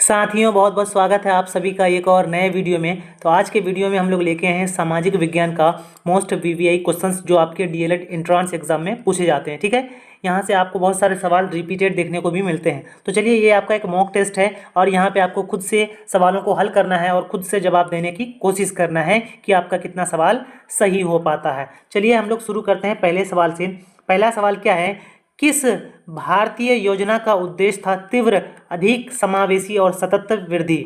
साथियों, बहुत बहुत स्वागत है आप सभी का एक और नए वीडियो में। तो आज के वीडियो में हम लोग लेके आए हैं सामाजिक विज्ञान का मोस्ट वीवीआई क्वेश्चंस जो आपके डीएलएड एंट्रेंस एग्जाम में पूछे जाते हैं। ठीक है, यहाँ से आपको बहुत सारे सवाल रिपीटेड देखने को भी मिलते हैं। तो चलिए, ये आपका एक मॉक टेस्ट है और यहाँ पे आपको खुद से सवालों को हल करना है और खुद से जवाब देने की कोशिश करना है कि आपका कितना सवाल सही हो पाता है। चलिए हम लोग शुरू करते हैं पहले सवाल से। पहला सवाल क्या है, किस भारतीय योजना का उद्देश्य था तीव्र, अधिक समावेशी और सतत वृद्धि।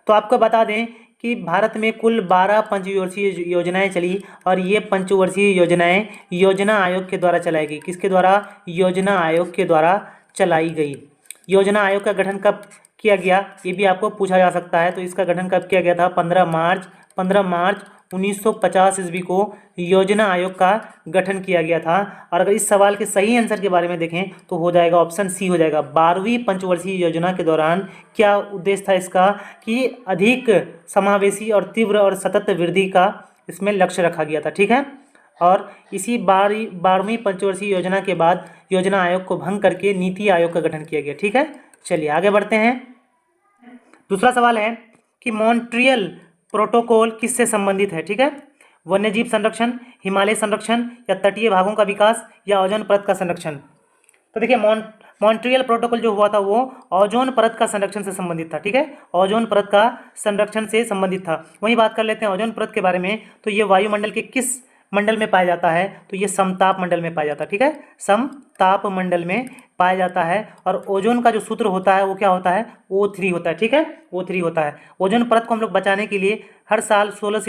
तो आपको बता दें कि भारत में कुल 12 पंचवर्षीय योजनाएं चली और ये पंचवर्षीय योजनाएं योजना आयोग के द्वारा चलाई गई। किसके द्वारा? योजना आयोग के द्वारा चलाई गई। योजना आयोग का गठन कब किया गया, ये भी आपको पूछा जा सकता है। तो इसका गठन कब किया गया था? 15 मार्च 1950 ईस्वी को योजना आयोग का गठन किया गया था। और अगर इस सवाल के सही आंसर के बारे में देखें तो हो जाएगा ऑप्शन सी हो जाएगा। 12वीं पंचवर्षीय योजना के दौरान क्या उद्देश्य था इसका कि अधिक समावेशी और तीव्र और सतत वृद्धि का इसमें लक्ष्य रखा गया था। ठीक है, और इसी 12वीं पंचवर्षीय योजना के बाद योजना आयोग को भंग करके नीति आयोग का गठन किया गया। ठीक है, चलिए आगे बढ़ते हैं। दूसरा सवाल है कि मॉन्ट्रियल प्रोटोकॉल किससे संबंधित है। ठीक है, वन्यजीव संरक्षण, हिमालय संरक्षण या तटीय भागों का विकास या ओजोन परत का संरक्षण। तो देखिए, मॉन्ट्रियल प्रोटोकॉल जो हुआ था वो ओजोन परत का संरक्षण से संबंधित था। ठीक है, ओजोन परत का संरक्षण से संबंधित था। वहीं बात कर लेते हैं ओजोन परत के बारे में। तो ये वायुमंडल के किस मंडल में पाया जाता है? तो ये समताप मंडल में पाया जाता है। ठीक है, समताप मंडल में पाया जाता है। और ओजोन का जो सूत्र होता है वो क्या होता है? O3 होता है। ठीक है, O3 होता है। ओजोन परत को हम लोग बचाने के लिए हर साल 16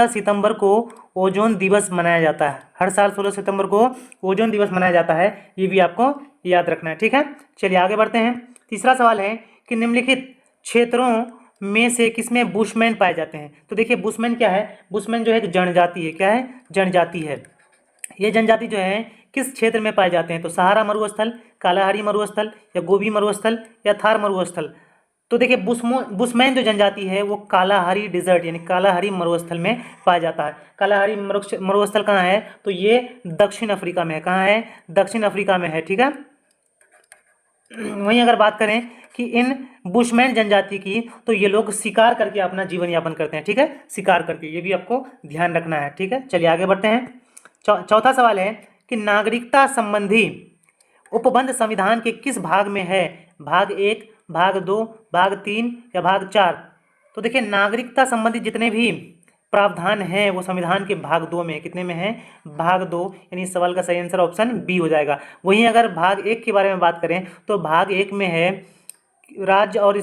सितंबर को ओजोन दिवस मनाया जाता है। हर साल 16 सितंबर को ओजोन दिवस मनाया जाता है, ये भी आपको याद रखना है। ठीक है, चलिए आगे बढ़ते हैं। तीसरा सवाल है कि निम्नलिखित क्षेत्रों में से किसमें बुशमैन पाए जाते हैं। तो देखिए, बुशमैन क्या है? बुशमैन जो है एक जनजाति है। क्या है? जनजाति है। ये जनजाति जो है किस क्षेत्र में पाए जाते हैं? तो सहारा मरुस्थल, कालाहारी मरुस्थल या गोबी मरुस्थल या थार मरुस्थल। तो देखिए, बुशमैन जो जनजाति है वो कालाहारी डिजर्ट यानी कालाहारी मरुस्थल में पाया जाता है। कालाहारी मरुस्थल कहाँ है? तो ये दक्षिण अफ्रीका में है। कहाँ है? दक्षिण अफ्रीका में है। ठीक है, वहीं अगर बात करें कि इन बुशमैन जनजाति की, तो ये लोग शिकार करके अपना जीवन यापन करते हैं। ठीक है, शिकार करके, ये भी आपको ध्यान रखना है। ठीक है, चलिए आगे बढ़ते हैं। चौथा सवाल है कि नागरिकता संबंधी उपबंध संविधान के किस भाग में है? भाग 1, भाग 2, भाग 3 या भाग 4। तो देखिए, नागरिकता संबंधी जितने भी प्रावधान हैं वो संविधान के भाग 2 में है। कितने में है? भाग 2, यानी इस सवाल का सही आंसर ऑप्शन बी हो जाएगा। वहीं अगर भाग 1 के बारे में बात करें तो भाग 1 में है राज्य और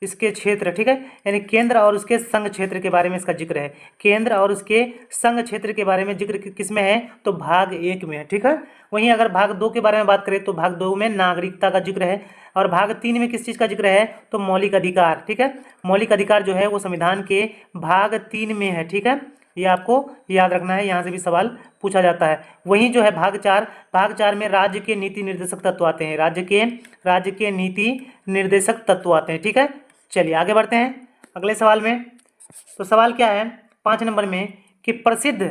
इसके क्षेत्र। ठीक है, यानी केंद्र और उसके संघ क्षेत्र के बारे में इसका जिक्र है। केंद्र और उसके संघ क्षेत्र के बारे में जिक्र किस में है? तो भाग 1 में है। ठीक है, वहीं अगर भाग 2 के बारे में बात करें तो भाग 2 में नागरिकता का जिक्र है। और भाग 3 में किस चीज़ का जिक्र है? तो मौलिक अधिकार। ठीक है, मौलिक अधिकार जो है वो संविधान के भाग 3 में है। ठीक है, ये आपको याद रखना है, यहाँ से भी सवाल पूछा जाता है। वहीं जो है भाग 4 में राज्य के नीति निर्देशक तत्व आते हैं। राज्य के नीति निर्देशक तत्व आते हैं। ठीक है, चलिए आगे बढ़ते हैं अगले सवाल में। तो सवाल क्या है 5 नंबर में कि प्रसिद्ध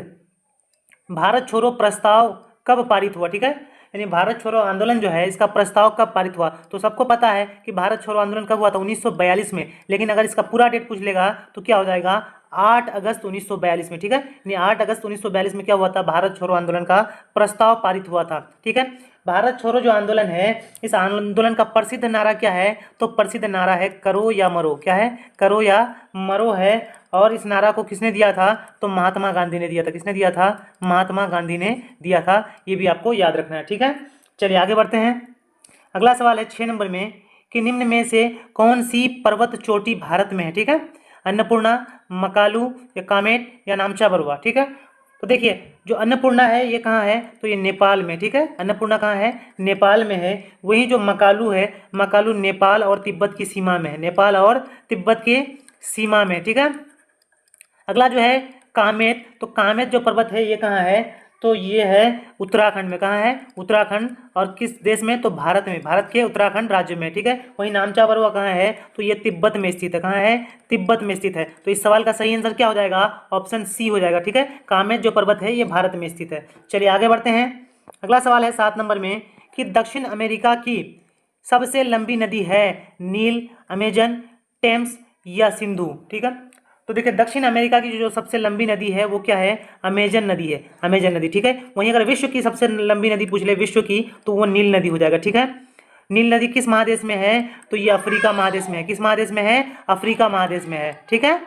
भारत छोड़ो प्रस्ताव कब पारित हुआ। ठीक है, यानी भारत छोड़ो आंदोलन जो है इसका प्रस्ताव कब पारित हुआ। तो सबको पता है कि भारत छोड़ो आंदोलन कब हुआ था? 1942 में। लेकिन अगर इसका पूरा डेट पूछ लेगा तो क्या हो जाएगा? 8 अगस्त 1942 में। ठीक है, यानी 8 अगस्त 1942 में क्या हुआ था? भारत छोड़ो आंदोलन का प्रस्ताव पारित हुआ था। ठीक है, भारत छोड़ो जो आंदोलन है इस आंदोलन का प्रसिद्ध नारा क्या है? तो प्रसिद्ध नारा है करो या मरो। क्या है? करो या मरो है। और इस नारा को किसने दिया था? तो महात्मा गांधी ने दिया था। किसने दिया था? महात्मा गांधी ने दिया था, ये भी आपको याद रखना है। ठीक है, चलिए आगे बढ़ते हैं। अगला सवाल है 6 नंबर में कि निम्न में से कौन सी पर्वत चोटी भारत में है? ठीक है, अन्नपूर्णा, मकालू या कामेट या नामचा बरुआ। ठीक है, तो देखिए, जो अन्नपूर्णा है ये कहाँ है? तो ये नेपाल में। ठीक है, अन्नपूर्णा कहाँ है? नेपाल में है। वहीं जो मकालू है, मकालू नेपाल और तिब्बत की सीमा में है। नेपाल और तिब्बत की सीमा में। ठीक है, अगला जो है कामेट। तो कामेट जो पर्वत है ये कहाँ है? तो ये है उत्तराखंड में। कहाँ है? उत्तराखंड। और किस देश में? तो भारत में, भारत के उत्तराखंड राज्य में। ठीक है, वहीं नामचा बरुआ कहाँ है? तो ये तिब्बत में स्थित है। कहाँ है? तिब्बत में स्थित है। तो इस सवाल का सही आंसर क्या हो जाएगा? ऑप्शन सी हो जाएगा। ठीक है, कामेट जो पर्वत है ये भारत में स्थित है। चलिए आगे बढ़ते हैं। अगला सवाल है 7 नंबर में कि दक्षिण अमेरिका की सबसे लंबी नदी है नील, अमेजन, टेम्स या सिंधु। ठीक है, तो देखिए दक्षिण अमेरिका की जो सबसे लंबी नदी है वो क्या है, अमेजन नदी है, अमेजन नदी। ठीक है, वहीं अगर विश्व की सबसे लंबी नदी पूछ ले विश्व की, तो वो नील नदी हो जाएगा। ठीक है, नील नदी किस महादेश में है, तो ये अफ्रीका महादेश में है। किस महादेश में है, अफ्रीका महादेश में है। ठीक है,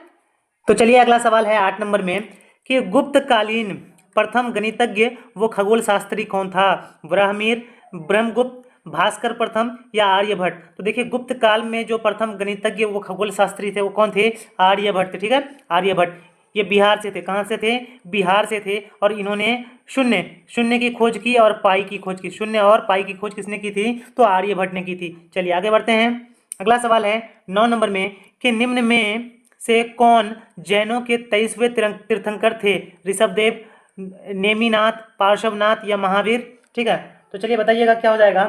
तो चलिए अगला सवाल है 8 नंबर में कि गुप्तकालीन प्रथम गणितज्ञ वो खगोल शास्त्री कौन था, ब्राह्मीर, ब्रह्मगुप्त, भास्कर प्रथम या आर्यभट्ट। तो देखिए गुप्त काल में जो प्रथम गणितज्ञ वो खगोल शास्त्री थे वो कौन थे, आर्यभट्ट। ठीक है, आर्यभट्ट। ये बिहार से थे, कहाँ से थे, बिहार से थे। और इन्होंने शून्य शून्य की खोज की और पाई की खोज की। शून्य और पाई की खोज किसने की थी, तो आर्यभट्ट ने की थी। चलिए आगे बढ़ते हैं। अगला सवाल है 9 नंबर में कि निम्न में से कौन जैनों के 23वें तीर्थंकर थे, ऋषभदेव, नेमिनाथ, पार्श्वनाथ या महावीर। ठीक है, तो चलिए बताइएगा क्या हो जाएगा।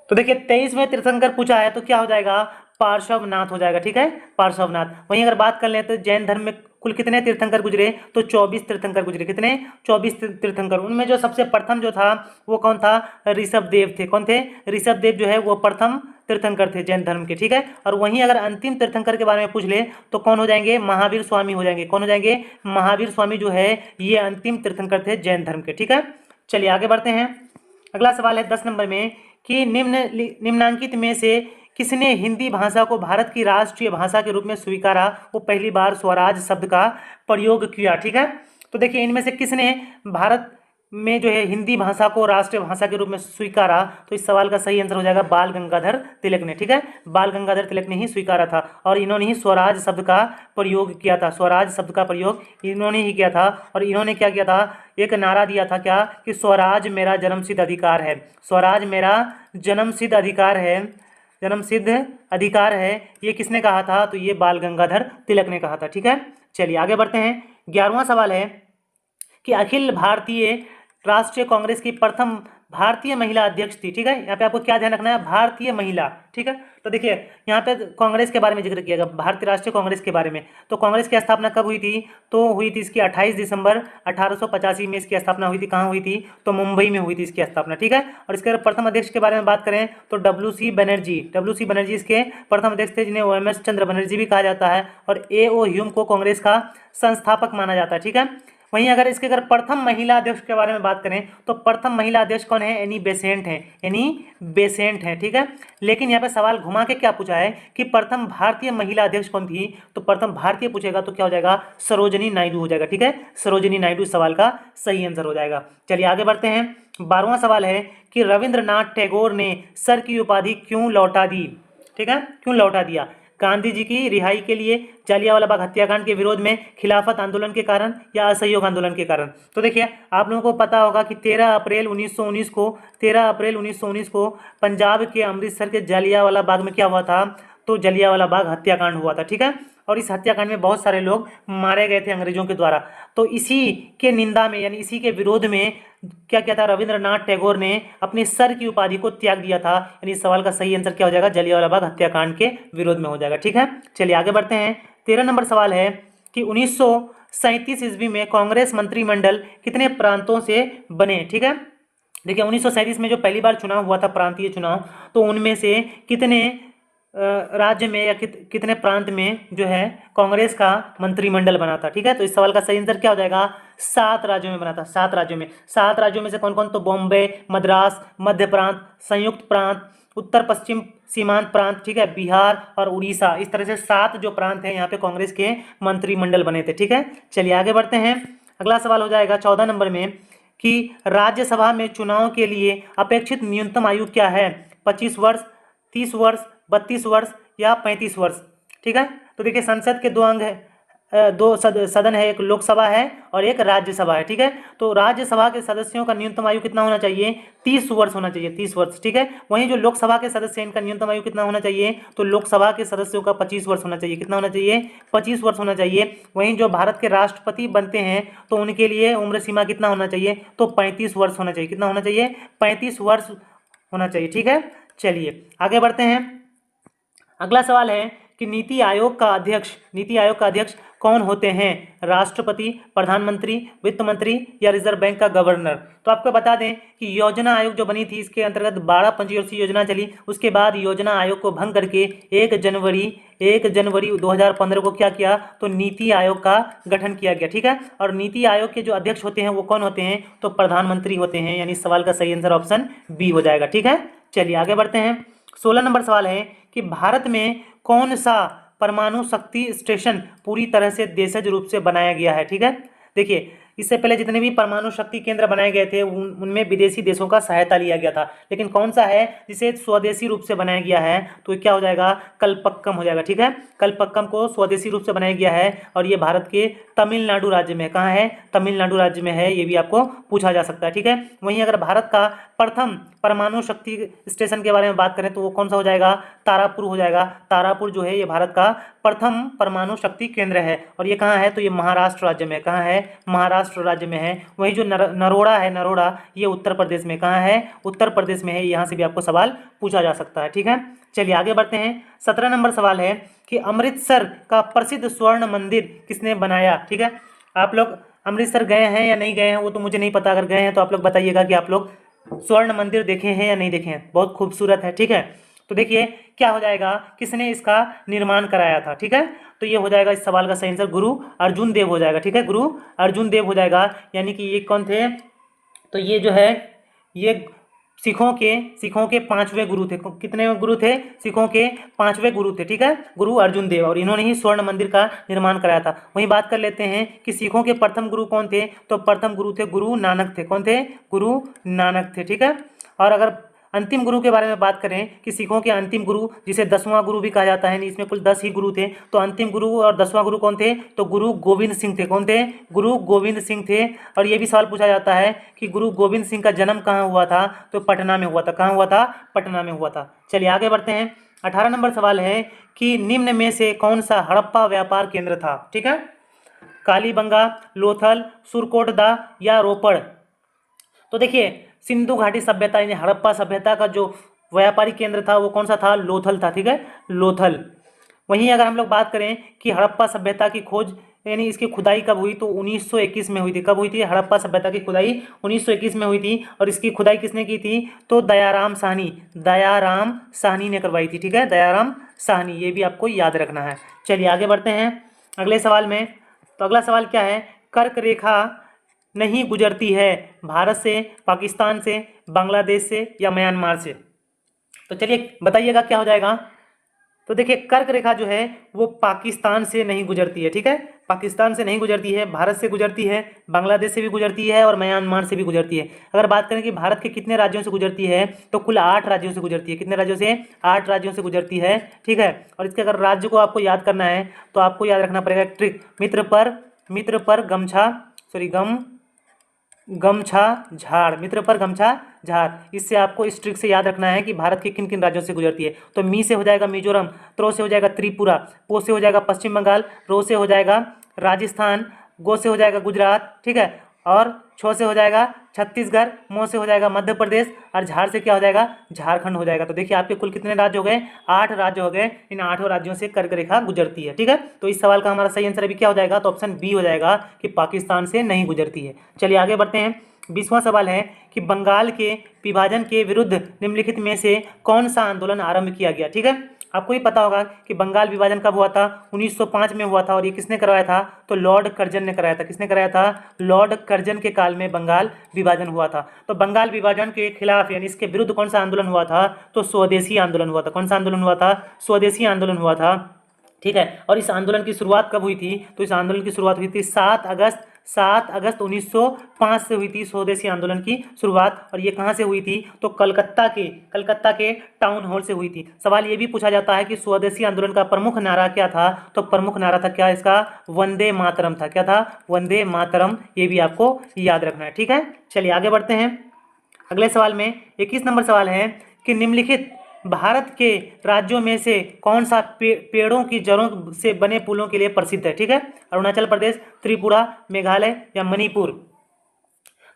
तो देखिए 23वें तीर्थंकर पूछा है तो क्या हो जाएगा, पार्श्वनाथ हो जाएगा। ठीक है, पार्श्वनाथ। वहीं अगर बात कर लें तो जैन धर्म में कुल कितने तीर्थंकर गुजरे, तो 24 तीर्थंकर गुजरे। कितने, 24 तीर्थंकर। उनमें जो सबसे प्रथम जो था वो कौन था, ऋषभदेव थे। कौन थे, ऋषभदेव जो है वो प्रथम तीर्थंकर थे जैन धर्म के। ठीक है, और वहीं अगर अंतिम तीर्थंकर के बारे में पूछ ले तो कौन हो जाएंगे, महावीर स्वामी हो जाएंगे। कौन हो जाएंगे, महावीर स्वामी जो है ये अंतिम तीर्थंकर थे जैन धर्म के। ठीक है, चलिए आगे बढ़ते हैं। अगला सवाल है 10 नंबर में कि निम्नांकित में से किसने हिंदी भाषा को भारत की राष्ट्रीय भाषा के रूप में स्वीकारा, वो पहली बार स्वराज शब्द का प्रयोग किया। ठीक है, तो देखिए इनमें से किसने भारत में जो है हिंदी भाषा को राष्ट्रीय भाषा के रूप में स्वीकारा, तो इस सवाल का सही आंसर हो जाएगा बाल गंगाधर तिलक ने। ठीक है, बाल गंगाधर तिलक ने ही स्वीकारा था और इन्होंने ही स्वराज शब्द का प्रयोग किया था। स्वराज शब्द का प्रयोग इन्होंने ही किया था। और इन्होंने क्या किया था, एक नारा दिया था क्या, कि स्वराज मेरा जन्मसिद्ध अधिकार है। स्वराज मेरा जन्मसिद्ध अधिकार है, जन्मसिद्ध अधिकार है। ये किसने कहा था, तो ये बाल गंगाधर तिलक ने कहा था। ठीक है, चलिए आगे बढ़ते हैं। 11वां सवाल है कि अखिल भारतीय राष्ट्रीय कांग्रेस की प्रथम भारतीय महिला अध्यक्ष थी। ठीक है, यहाँ पे आपको क्या ध्यान रखना है, भारतीय महिला। ठीक है, तो देखिए यहाँ पे कांग्रेस के बारे में जिक्र किया गया, भारतीय राष्ट्रीय कांग्रेस के बारे में। तो कांग्रेस की स्थापना कब हुई थी, तो हुई थी इसकी 28 दिसंबर 1885 में इसकी स्थापना हुई थी। कहाँ हुई थी, तो मुंबई में हुई थी इसकी स्थापना। ठीक है, और इसके प्रथम अध्यक्ष के बारे में बात करें तो डब्ल्यू.सी. बनर्जी इसके प्रथम अध्यक्ष थे, जिन्हें OMS चंद्र बनर्जी भी कहा जाता है। और A.O. ह्यूम को कांग्रेस का संस्थापक माना जाता है। ठीक है, वहीं अगर इसके अगर प्रथम महिला अध्यक्ष के बारे में बात करें तो प्रथम महिला अध्यक्ष कौन है, एनी बेसेंट है। एनी बेसेंट है। ठीक है, लेकिन यहाँ पे सवाल घुमा के क्या पूछा है कि प्रथम भारतीय महिला अध्यक्ष कौन थी, तो प्रथम भारतीय पूछेगा तो क्या हो जाएगा, सरोजिनी नायडू हो जाएगा। ठीक है, सरोजिनी नायडू सवाल का सही आंसर हो जाएगा। चलिए आगे बढ़ते हैं। 12वां सवाल है कि रविंद्रनाथ टैगोर ने सर की उपाधि क्यों लौटा दी। ठीक है, क्यों लौटा दिया, गांधी जी की रिहाई के लिए, जालियांवाला बाग हत्याकांड के विरोध में, खिलाफत आंदोलन के कारण या असहयोग आंदोलन के कारण। तो देखिए आप लोगों को पता होगा कि 13 अप्रैल 1919 को पंजाब के अमृतसर के जालियांवाला बाग में क्या हुआ था, तो जालियांवाला बाग हत्याकांड हुआ था। ठीक है, और इस हत्याकांड में बहुत सारे लोग मारे गए थे अंग्रेजों के द्वारा। तो इसी के निंदा में यानी इसी के विरोध में क्या किया था, रविंद्रनाथ टैगोर ने अपनी सर की उपाधि को त्याग दिया था। यानी इस सवाल का सही आंसर क्या हो जाएगा, जालियांवाला बाग हत्याकांड के विरोध में हो जाएगा। ठीक है, चलिए आगे बढ़ते हैं। 13 नंबर सवाल है कि 1937 ईस्वी में कांग्रेस मंत्रिमंडल कितने प्रांतों से बने। ठीक है, देखिए 1937 में जो पहली बार चुनाव हुआ था, प्रांतीय चुनाव, तो उनमें से कितने राज्य में या कितने प्रांत में जो है कांग्रेस का मंत्रिमंडल बना था। ठीक है, तो इस सवाल का सही आंसर क्या हो जाएगा, 7 राज्यों में बना था। 7 राज्यों में। 7 राज्यों में से कौन कौन, तो बॉम्बे, मद्रास, मध्य प्रांत, संयुक्त प्रांत, उत्तर पश्चिम सीमांत प्रांत, ठीक है, बिहार और उड़ीसा। इस तरह से 7 जो प्रांत हैं यहाँ पे कांग्रेस के मंत्रिमंडल बने थे। ठीक है, चलिए आगे बढ़ते हैं। अगला सवाल हो जाएगा 14 नंबर में कि राज्यसभा में चुनाव के लिए अपेक्षित न्यूनतम आयु क्या है, 25 वर्ष, 30 वर्ष, 32 वर्ष या 35 वर्ष। ठीक है, तो देखिए संसद के 2 अंग है, 2 सदन है, एक लोकसभा है और एक राज्यसभा है। ठीक है, तो राज्यसभा के सदस्यों का न्यूनतम आयु कितना होना चाहिए, 30 वर्ष होना चाहिए, 30 वर्ष। ठीक है, वहीं जो लोकसभा के सदस्य हैं इनका न्यूनतम आयु कितना होना चाहिए, तो लोकसभा के सदस्यों का 25 वर्ष होना चाहिए। कितना होना चाहिए, 25 वर्ष होना चाहिए। वहीं जो भारत के राष्ट्रपति बनते हैं तो उनके लिए उम्र सीमा कितना होना चाहिए, तो 35 वर्ष होना चाहिए। कितना होना चाहिए, 35 वर्ष होना चाहिए। ठीक है, चलिए आगे बढ़ते हैं। अगला सवाल है कि नीति आयोग का अध्यक्ष कौन होते हैं? राष्ट्रपति, प्रधानमंत्री, वित्त मंत्री या रिजर्व बैंक का गवर्नर? तो आपको बता दें कि योजना आयोग जो बनी थी इसके अंतर्गत 12 पंचवर्षीय योजना चली। उसके बाद योजना आयोग को भंग करके 1 जनवरी 2015 को क्या किया? तो नीति आयोग का गठन किया गया। ठीक है, और नीति आयोग के जो अध्यक्ष होते हैं वो कौन होते हैं? तो प्रधानमंत्री होते हैं। यानी सवाल का सही आंसर ऑप्शन बी हो जाएगा। ठीक है, चलिए आगे बढ़ते हैं। 16 नंबर सवाल है कि भारत में कौन सा परमाणु शक्ति स्टेशन पूरी तरह से देशज रूप से बनाया गया है? ठीक है, देखिए इससे पहले जितने भी परमाणु शक्ति केंद्र बनाए गए थे उनमें विदेशी देशों का सहायता लिया गया था, लेकिन कौन सा है जिसे स्वदेशी रूप से बनाया गया है? तो क्या हो जाएगा? कलपक्कम हो जाएगा। ठीक है, कलपक्कम को स्वदेशी रूप से बनाया गया है और ये भारत के तमिलनाडु राज्य में, कहाँ है? तमिलनाडु राज्य में है। ये भी आपको पूछा जा सकता है। ठीक है, वहीं अगर भारत का प्रथम परमाणु शक्ति स्टेशन के बारे में बात करें तो वो कौन सा हो जाएगा? तारापुर हो जाएगा। तारापुर जो है ये भारत का प्रथम परमाणु शक्ति केंद्र है और ये कहाँ है? तो ये महाराष्ट्र राज्य में, कहाँ है? महाराष्ट्र राज्य में है। वहीं जो नरोड़ा है, नरोड़ा ये उत्तर प्रदेश में, कहाँ है? उत्तर प्रदेश में है। यहाँ से भी आपको सवाल पूछा जा सकता है। ठीक है, चलिए आगे बढ़ते हैं। 17 नंबर सवाल है कि अमृतसर का प्रसिद्ध स्वर्ण मंदिर किसने बनाया? ठीक है, आप लोग अमृतसर गए हैं या नहीं गए हैं वो तो मुझे नहीं पता। अगर गए हैं तो आप लोग बताइएगा कि आप लोग स्वर्ण मंदिर देखे हैं या नहीं देखे हैं। बहुत खूबसूरत है। ठीक है, तो देखिए क्या हो जाएगा, किसने इसका निर्माण कराया था? ठीक है, तो ये हो जाएगा इस सवाल का सही आंसर गुरु अर्जुन देव हो जाएगा। ठीक है, गुरु अर्जुन देव हो जाएगा। यानी कि ये कौन थे? तो ये जो है ये सिखों के 5वें गुरु थे। कितने गुरु थे? सिखों के 5वें गुरु थे। ठीक है, गुरु अर्जुन देव, और इन्होंने ही स्वर्ण मंदिर का निर्माण कराया था। वहीं बात कर लेते हैं कि सिखों के प्रथम गुरु कौन थे? तो प्रथम गुरु थे गुरु नानक थे। कौन थे? गुरु नानक थे। ठीक है, और अगर अंतिम गुरु के बारे में बात करें कि सिखों के अंतिम गुरु जिसे 10वां गुरु भी कहा जाता है, इसमें कुल 10 ही गुरु थे, तो अंतिम गुरु और 10वां गुरु कौन थे? तो गुरु गोविंद सिंह थे। कौन थे? गुरु गोविंद सिंह थे। और ये भी सवाल पूछा जाता है कि गुरु गोविंद सिंह का जन्म कहाँ हुआ था? तो पटना में हुआ था। कहाँ हुआ था? पटना में हुआ था। चलिए आगे बढ़ते हैं। 18 नंबर सवाल है कि निम्न में से कौन सा हड़प्पा व्यापार केंद्र था? ठीक है, कालीबंगा, लोथल, सुरकोटदा या रोपड़? तो देखिए सिंधु घाटी सभ्यता यानी हड़प्पा सभ्यता का जो व्यापारिक केंद्र था वो कौन सा था? लोथल था। ठीक है, लोथल। वहीं अगर हम लोग बात करें कि हड़प्पा सभ्यता की खोज यानी इसकी खुदाई कब हुई? तो 1921 में हुई थी। कब हुई थी? हड़प्पा सभ्यता की खुदाई 1921 में हुई थी। और इसकी खुदाई किसने की थी? तो दयाराम साहनी ने करवाई थी। ठीक है, दयाराम साहनी, ये भी आपको याद रखना है। चलिए आगे बढ़ते हैं अगले सवाल में। तो अगला सवाल क्या है? कर्क रेखा नहीं गुजरती है भारत से, पाकिस्तान से, बांग्लादेश से या म्यांमार से? तो चलिए बताइएगा क्या हो जाएगा। तो देखिए कर्क रेखा जो है वो पाकिस्तान से नहीं गुजरती है। ठीक है, पाकिस्तान से नहीं गुजरती है, भारत से गुजरती है, बांग्लादेश से भी गुजरती है और म्यांमार से भी गुजरती है। अगर बात करें कि भारत के कितने राज्यों से गुजरती है तो कुल 8 राज्यों से गुजरती है। कितने राज्यों से? 8 राज्यों से गुजरती है। ठीक है, और इसके अगर राज्य को आपको याद करना है तो आपको याद रखना पड़ेगा ट्रिक, मित्र पर गमछा झाड़, मित्र पर गमछा झाड़। इससे आपको इस ट्रिक से याद रखना है कि भारत के किन किन राज्यों से गुजरती है। तो मी से हो जाएगा मिजोरम, त्रो से हो जाएगा त्रिपुरा, पो से हो जाएगा पश्चिम बंगाल, रो से हो जाएगा राजस्थान, गो से हो जाएगा गुजरात। ठीक है, और छो से हो जाएगा छत्तीसगढ़, मो से हो जाएगा मध्य प्रदेश और झाड़ से क्या हो जाएगा? झारखंड हो जाएगा। तो देखिए आपके कुल कितने राज्य हो गए? 8 राज्य हो गए। इन 8 राज्यों से कर्क रेखा गुजरती है। ठीक है, तो इस सवाल का हमारा सही आंसर अभी क्या हो जाएगा? तो ऑप्शन बी हो जाएगा कि पाकिस्तान से नहीं गुजरती है। चलिए आगे बढ़ते हैं। 20वां सवाल है कि बंगाल के विभाजन के विरुद्ध निम्नलिखित में से कौन सा आंदोलन आरंभ किया गया? ठीक है, आपको ही पता होगा कि बंगाल विभाजन कब हुआ था? 1905 में हुआ था। और ये किसने करवाया था? तो लॉर्ड कर्जन ने कराया था। किसने कराया था? लॉर्ड कर्जन के काल में बंगाल विभाजन हुआ था। तो बंगाल विभाजन के खिलाफ यानी इसके विरुद्ध कौन सा आंदोलन हुआ था? तो स्वदेशी आंदोलन हुआ था। कौन सा आंदोलन हुआ था? स्वदेशी आंदोलन हुआ था। ठीक है, और इस आंदोलन की शुरुआत कब हुई थी? तो इस आंदोलन की शुरुआत हुई थी 7 अगस्त 1905 से हुई थी स्वदेशी आंदोलन की शुरुआत। और ये कहाँ से हुई थी? तो कलकत्ता के टाउन हॉल से हुई थी। सवाल ये भी पूछा जाता है कि स्वदेशी आंदोलन का प्रमुख नारा क्या था? तो प्रमुख नारा था क्या इसका? वंदे मातरम था। क्या था? वंदे मातरम। ये भी आपको याद रखना है। ठीक है, चलिए आगे बढ़ते हैं। अगले सवाल में 21 नंबर सवाल है कि निम्नलिखित भारत के राज्यों में से कौन सा पेड़ों की जड़ों से बने पुलों के लिए प्रसिद्ध है? ठीक है, अरुणाचल प्रदेश, त्रिपुरा, मेघालय या मणिपुर?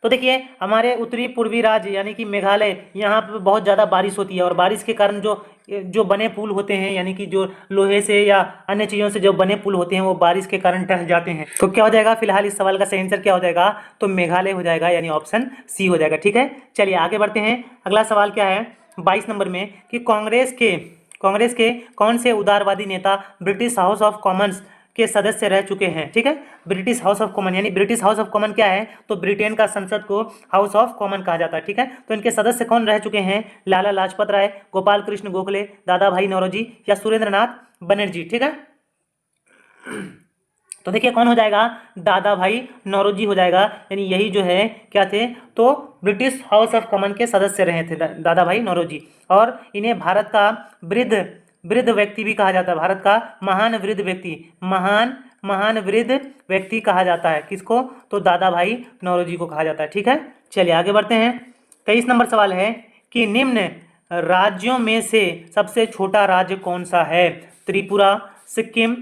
तो देखिए हमारे उत्तरी पूर्वी राज्य यानी कि मेघालय, यहाँ पे बहुत ज़्यादा बारिश होती है और बारिश के कारण जो बने पुल होते हैं, यानी कि जो लोहे से या अन्य चीज़ों से जो बने पुल होते हैं वो बारिश के कारण ढह जाते हैं। तो क्या हो जाएगा, फिलहाल इस सवाल का सही आंसर क्या हो जाएगा, तो मेघालय हो जाएगा, यानी ऑप्शन सी हो जाएगा। ठीक है, चलिए आगे बढ़ते हैं। अगला सवाल क्या है 22 नंबर में कि कांग्रेस के कौन से उदारवादी नेता ब्रिटिश हाउस ऑफ कॉमन्स के सदस्य रह चुके हैं। ठीक है, ब्रिटिश हाउस ऑफ कॉमन, यानी ब्रिटिश हाउस ऑफ कॉमन क्या है, तो ब्रिटेन का संसद को हाउस ऑफ कॉमन कहा जाता है। ठीक है, तो इनके सदस्य कौन रह चुके हैं, लाला लाजपत राय, गोपाल कृष्ण गोखले, दादा भाई नौरोजी या सुरेंद्र नाथ बनर्जी। ठीक है, तो देखिए कौन हो जाएगा, दादा भाई नौरोजी हो जाएगा, यानी यही जो है क्या थे, तो ब्रिटिश हाउस ऑफ कॉमन के सदस्य रहे थे दादा भाई नौरोजी। और इन्हें भारत का वृद्ध व्यक्ति भी कहा जाता है, भारत का महान वृद्ध व्यक्ति, महान वृद्ध व्यक्ति कहा जाता है। किसको, तो दादा भाई नौरोजी को कहा जाता है। ठीक है, चलिए आगे बढ़ते हैं। 23 नंबर सवाल है कि निम्न राज्यों में से सबसे छोटा राज्य कौन सा है, त्रिपुरा, सिक्किम,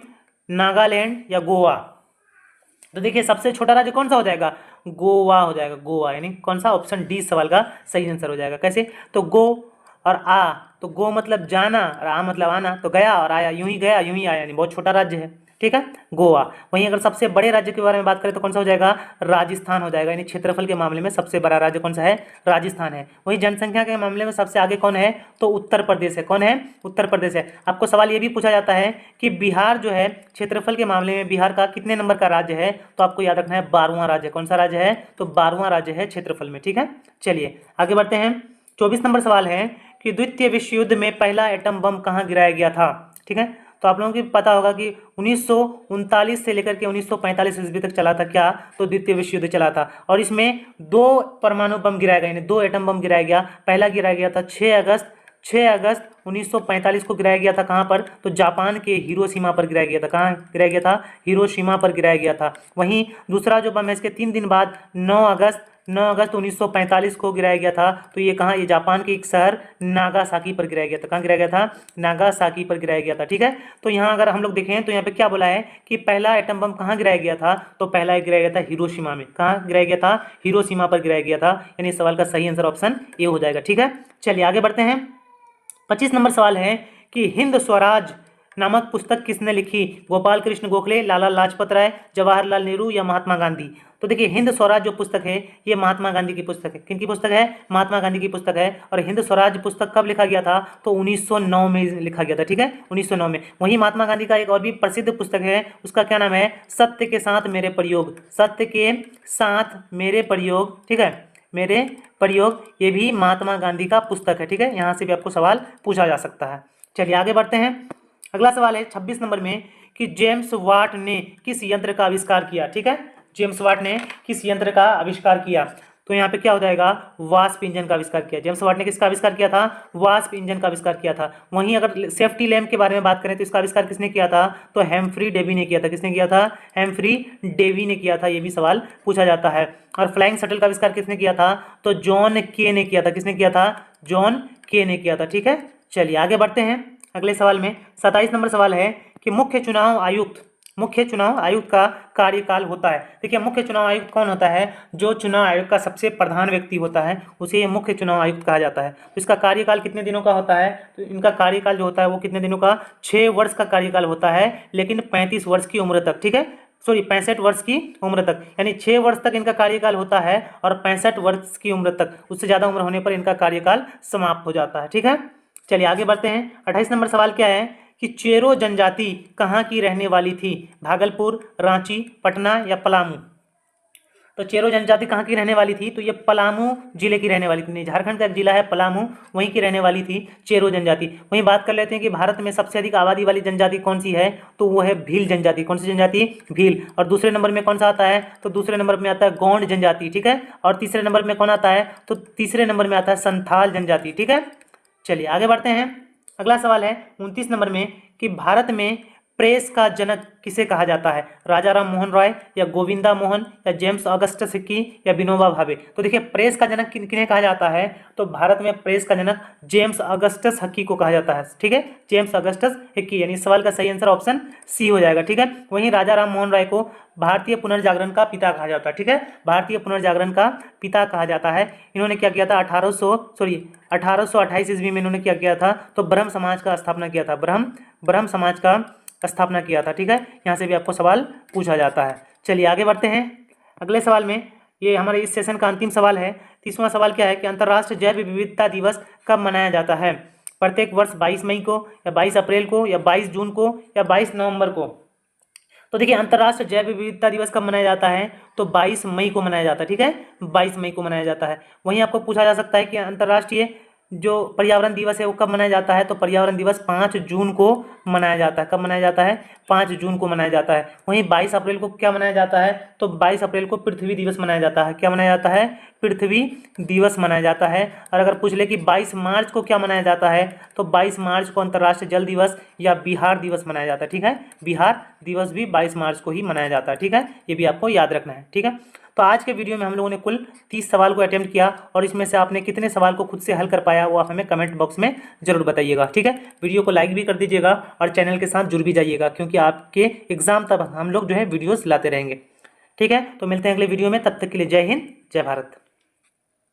नागालैंड या गोवा। तो देखिए सबसे छोटा राज्य कौन सा हो जाएगा, गोवा हो जाएगा, गोवा, यानी कौन सा, ऑप्शन डी सवाल का सही आंसर हो जाएगा। कैसे, तो गो और आ, तो गो मतलब जाना और आ मतलब आना, तो गया और आया, यूं ही गया यूं ही आया, यानी बहुत छोटा राज्य है। ठीक है, गोवा। वहीं अगर सबसे बड़े राज्य के बारे में बात करें तो कौन सा हो जाएगा, राजस्थान हो जाएगा, यानी क्षेत्रफल के मामले में सबसे बड़ा राज्य कौन सा है, राजस्थान है। वहीं जनसंख्या के मामले में सबसे आगे कौन है, तो उत्तर प्रदेश है। कौन है, उत्तर प्रदेश है। आपको सवाल ये भी पूछा जाता है कि बिहार जो है क्षेत्रफल के मामले में बिहार का कितने नंबर का राज्य है, तो आपको याद रखना है 12वां राज्य। कौन सा राज्य है, तो 12वां राज्य है क्षेत्रफल में। ठीक है, चलिए आगे बढ़ते हैं। 24 नंबर सवाल है कि द्वितीय विश्व युद्ध में पहला एटम बम कहाँ गिराया गया था। ठीक है, तो आप लोगों को पता होगा कि 1939 से लेकर के 1945 ईस्वी तक चला था क्या, तो द्वितीय विश्व युद्ध चला था। और इसमें 2 परमाणु बम गिराया गया, यानी 2 एटम बम गिराया गया। पहला गिराया गया था 6 अगस्त 1945 को गिराया गया था। कहाँ पर, तो जापान के हिरोशिमा पर गिराया गया था। कहाँ गिराया गया था, हिरोशिमा पर गिराया गया था। वहीं दूसरा जो बम है इसके 3 दिन बाद 9 अगस्त 1945 को गिराया गया था। तो ये कहाँ, ये जापान के एक शहर नागासाकी पर गिराया गया था। कहाँ गिराया गया था, नागासाकी पर गिराया गया था। ठीक है, तो यहाँ अगर हम लोग देखें तो यहाँ पे क्या बोला है कि पहला एटम बम कहाँ गिराया गया था, तो पहला गिराया गया था हिरोशिमा में। कहाँ गिराया गया था, हिरोशिमा पर गिराया गया था, यानी सवाल का सही आंसर ऑप्शन ए हो जाएगा। ठीक है, चलिए आगे बढ़ते हैं। 25 नंबर सवाल है कि हिंद स्वराज नामक पुस्तक किसने लिखी, गोपाल कृष्ण गोखले, लाला लाजपत राय, जवाहरलाल नेहरू या महात्मा गांधी। तो देखिए हिंद स्वराज जो पुस्तक है ये महात्मा गांधी की पुस्तक है। किनकी पुस्तक है, महात्मा गांधी की पुस्तक है। और हिंद स्वराज पुस्तक कब लिखा गया था, तो 1909 में लिखा गया था। ठीक है, 1909 में। वहीं महात्मा गांधी का एक और भी प्रसिद्ध पुस्तक है, उसका क्या नाम है, सत्य के साथ मेरे प्रयोग, सत्य के साथ मेरे प्रयोग। ठीक है, मेरे प्रयोग, ये भी महात्मा गांधी का पुस्तक है। ठीक है, यहाँ से भी आपको सवाल पूछा जा सकता है। चलिए आगे बढ़ते हैं। अगला सवाल है 26 नंबर में कि जेम्स वाट ने किस यंत्र का आविष्कार किया। ठीक है, जेम्स वाट ने किस यंत्र का आविष्कार किया, तो यहाँ पे क्या हो जाएगा, वाष्प इंजन का आविष्कार किया। जेम्स वाट ने किसका आविष्कार किया था, वाष्प इंजन का आविष्कार किया था। वहीं अगर सेफ्टी लैम्प के बारे में बात करें तो इसका आविष्कार किसने किया था, तो हेम्फ्री डेवी ने किया था। किसने किया था, हेम्फ्री डेवी ने किया था, ये भी सवाल पूछा जाता है। और फ्लाइंग शटल का आविष्कार किसने किया था, तो जॉन के ने किया था। किसने किया था, जॉन के ने किया था। ठीक है, चलिए आगे बढ़ते हैं। अगले सवाल में 27 नंबर सवाल है कि मुख्य चुनाव आयुक्त का कार्यकाल होता है। देखिए मुख्य चुनाव आयुक्त कौन होता है, जो चुनाव आयोग का सबसे प्रधान व्यक्ति होता है उसे ये मुख्य चुनाव आयुक्त कहा जाता है। तो इसका कार्यकाल कितने दिनों का होता है, तो इनका कार्यकाल जो होता है वो कितने दिनों का, 6 वर्ष का कार्यकाल होता है, लेकिन 35 वर्ष की उम्र तक। ठीक है, 65 वर्ष की उम्र तक, यानी 6 वर्ष तक इनका कार्यकाल होता है और 65 वर्ष की उम्र तक, उससे ज़्यादा उम्र होने पर इनका कार्यकाल समाप्त हो जाता है। ठीक है, चलिए आगे बढ़ते हैं। 28 नंबर सवाल क्या है कि चेरो जनजाति कहाँ की रहने वाली थी, भागलपुर, रांची, पटना या पलामू। तो चेरो जनजाति कहाँ की रहने वाली थी, तो ये पलामू जिले की रहने वाली थी। झारखंड का एक जिला है पलामू, वहीं की रहने वाली थी चेरो जनजाति। वहीं बात कर लेते हैं कि भारत में सबसे अधिक आबादी वाली जनजाति कौन सी है, तो वो है भील जनजाति। कौन सी जनजाति, भील। और दूसरे नंबर में कौन सा आता है, तो दूसरे नंबर में आता है गौंड जनजाति। ठीक है, और तीसरे नंबर में कौन आता है, तो तीसरे नंबर में आता है संथाल जनजाति। ठीक है, चलिए आगे बढ़ते हैं। अगला सवाल है 29 नंबर में कि भारत में प्रेस का जनक किसे कहा जाता है? राजा राम मोहन रॉय या गोविंदा मोहन या जेम्स ऑगस्टस हिक्की या विनोबा भावे? तो देखिए प्रेस का जनक किन्हें कहा जाता है? तो भारत में प्रेस का जनक जेम्स ऑगस्टस हिक्की को कहा जाता है। ठीक है, जेम्स ऑगस्टस हिक्की, यानी सवाल का सही आंसर ऑप्शन सी हो जाएगा। ठीक है, वहीं राजा राम मोहन राय को भारतीय पुनर्जागरण का पिता कहा जाता है। ठीक है, भारतीय पुनर्जागरण का पिता कहा जाता है। इन्होंने क्या किया था? 1828 ईस्वी में इन्होंने क्या किया था? तो ब्रह्म समाज का स्थापना किया था। ब्रह्म समाज का स्थापना किया था। ठीक है, यहाँ से भी आपको सवाल पूछा जाता है। चलिए आगे बढ़ते हैं अगले सवाल में। ये हमारे इस सेशन का अंतिम सवाल है। 30वां सवाल क्या है कि अंतर्राष्ट्रीय जैव विविधता दिवस कब मनाया जाता है? प्रत्येक वर्ष 22 मई को या 22 अप्रैल को या 22 जून को या 22 नवंबर को? तो देखिए अंतर्राष्ट्रीय जैव विविधता दिवस कब मनाया जाता है? तो 22 मई को मनाया जाता है। ठीक है, 22 मई को मनाया जाता है। वहीं आपको पूछा जा सकता है कि अंतर्राष्ट्रीय जो पर्यावरण दिवस है वो कब मनाया जाता है? तो पर्यावरण दिवस 5 जून को मनाया जाता है। कब मनाया जाता है? 5 जून को मनाया जाता है। वहीं 22 अप्रैल को क्या मनाया जाता है? तो 22 अप्रैल को पृथ्वी दिवस मनाया जाता है। क्या मनाया जाता है? पृथ्वी दिवस मनाया जाता है। और अगर पूछ ले कि 22 मार्च को क्या मनाया जाता है? तो 22 मार्च को अंतर्राष्ट्रीय जल दिवस या बिहार दिवस मनाया जाता है। ठीक है, बिहार दिवस भी 22 मार्च को ही मनाया जाता है। ठीक है, ये भी आपको याद रखना है। ठीक है, तो आज के वीडियो में हम लोगों ने कुल 30 सवाल को अटेम्प्ट किया और इसमें से आपने कितने सवाल को खुद से हल कर पाया वो आप हमें कमेंट बॉक्स में जरूर बताइएगा। ठीक है, वीडियो को लाइक भी कर दीजिएगा और चैनल के साथ जुड़ भी जाइएगा, क्योंकि आपके एग्जाम तक हम लोग जो है वीडियोस लाते रहेंगे। ठीक है, तो मिलते हैं अगले वीडियो में, तब तक के लिए जय हिंद, जय भारत।